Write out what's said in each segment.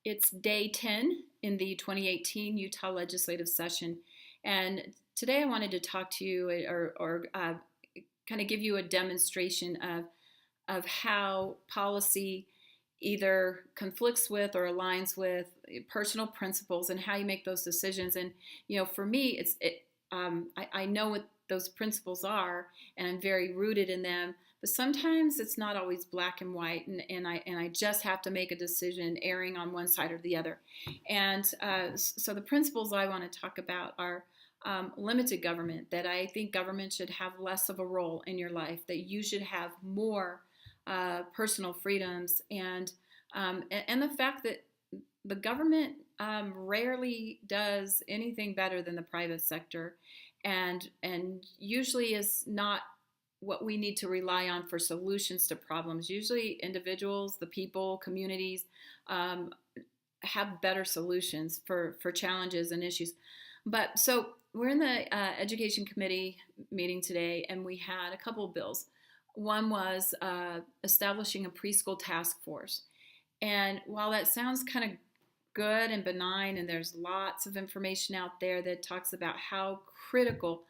It's day 10 in the 2018 Utah legislative session. And today I wanted to talk to you or kind of give you a demonstration of how policy either conflicts with or aligns with personal principles and how you make those decisions. And, for me, I know what those principles are and I'm very rooted in them. But sometimes it's not always black and white, and I just have to make a decision erring on one side or the other. And so the principles I want to talk about are limited government, that I think government should have less of a role in your life, that you should have more personal freedoms, and the fact that the government rarely does anything better than the private sector, and usually is not what we need to rely on for solutions to problems. Usually, individuals, the people, communities um, have better solutions for challenges and issues. But so we're in the Education Committee meeting today, and we had a couple of bills. One was establishing a preschool task force. And while that sounds kind of good and benign, and there's lots of information out there that talks about how critical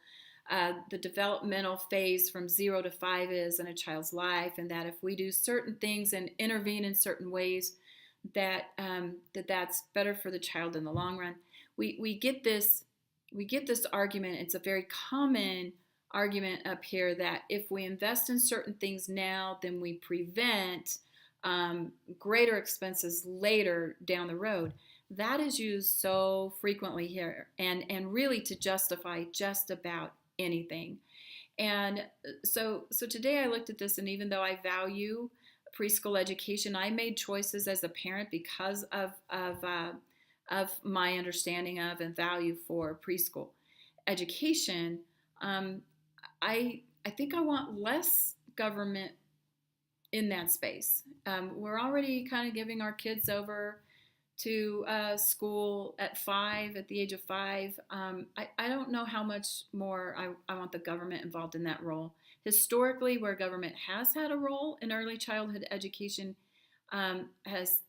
the developmental phase from 0 to 5 is in a child's life, and that if we do certain things and intervene in certain ways, that's better for the child in the long run. We get this argument. It's a very common argument up here that if we invest in certain things now, then we prevent greater expenses later down the road. That is used so frequently here, and really to justify just about anything. And so today I looked at this, and even though I value preschool education, I made choices as a parent because of my understanding of and value for preschool education. I think I want less government in that space. We're already kind of giving our kids over to school at the age of 5. I don't know how much more I want the government involved in that role. Historically, where government has had a role in early childhood education, has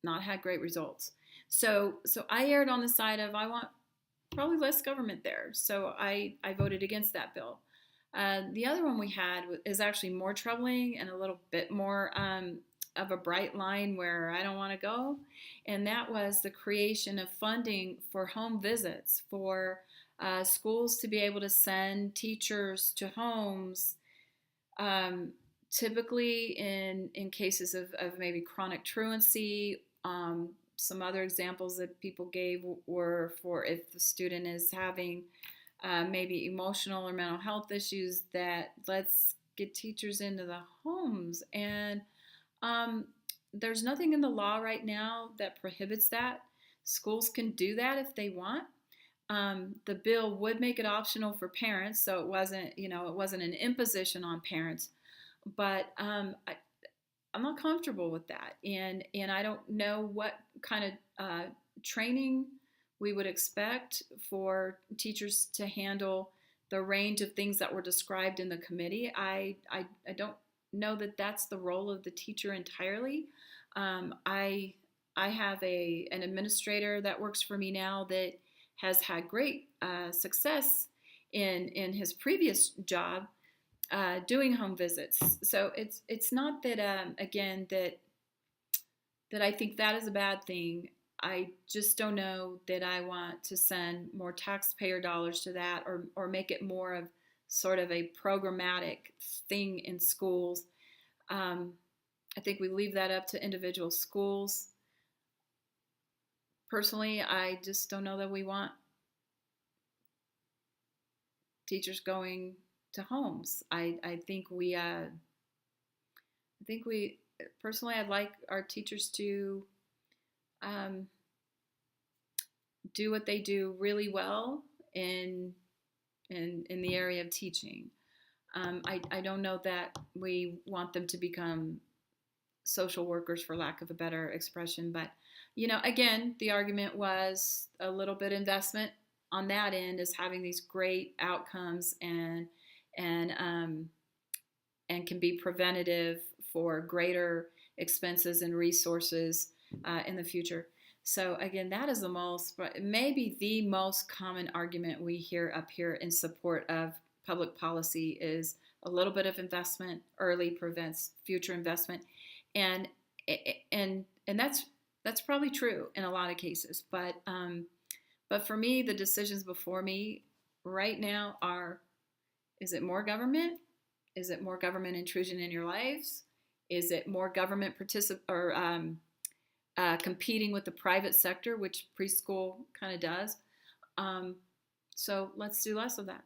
not had great results. So I erred on the side of I want probably less government there. So I voted against that bill. The other one we had is actually more troubling and a little bit more of a bright line where I don't want to go, and that was the creation of funding for home visits for schools to be able to send teachers to homes, typically in cases of maybe chronic truancy. Some other examples that people gave were for if the student is having maybe emotional or mental health issues, that let's get teachers into the homes. And there's nothing in the law right now that prohibits that. Schools can do that if they want. The bill would make it optional for parents, so it wasn't an imposition on parents. But I'm not comfortable with that, and I don't know what kind of training we would expect for teachers to handle the range of things that were described in the committee. I don't know that that's the role of the teacher entirely. I have an administrator that works for me now that has had great success in his previous job doing home visits. So it's not that again that I think that is a bad thing. I just don't know that I want to send more taxpayer dollars to that, or make it more of sort of a programmatic thing in schools. I think we leave that up to individual schools. Personally, I just don't know that we want teachers going to homes. I think we personally, I'd like our teachers to do what they do really well in the area of teaching. I don't know that we want them to become social workers, for lack of a better expression. But, again, the argument was a little bit investment on that end is having these great outcomes and can be preventative for greater expenses and resources in the future. So again, that is maybe the most common argument we hear up here in support of public policy is a little bit of investment early prevents future investment, and and that's probably true in a lot of cases. But for me, the decisions before me right now are: is it more government? Is it more government intrusion in your lives? Is it more government competing with the private sector, which preschool kind of does? So let's do less of that.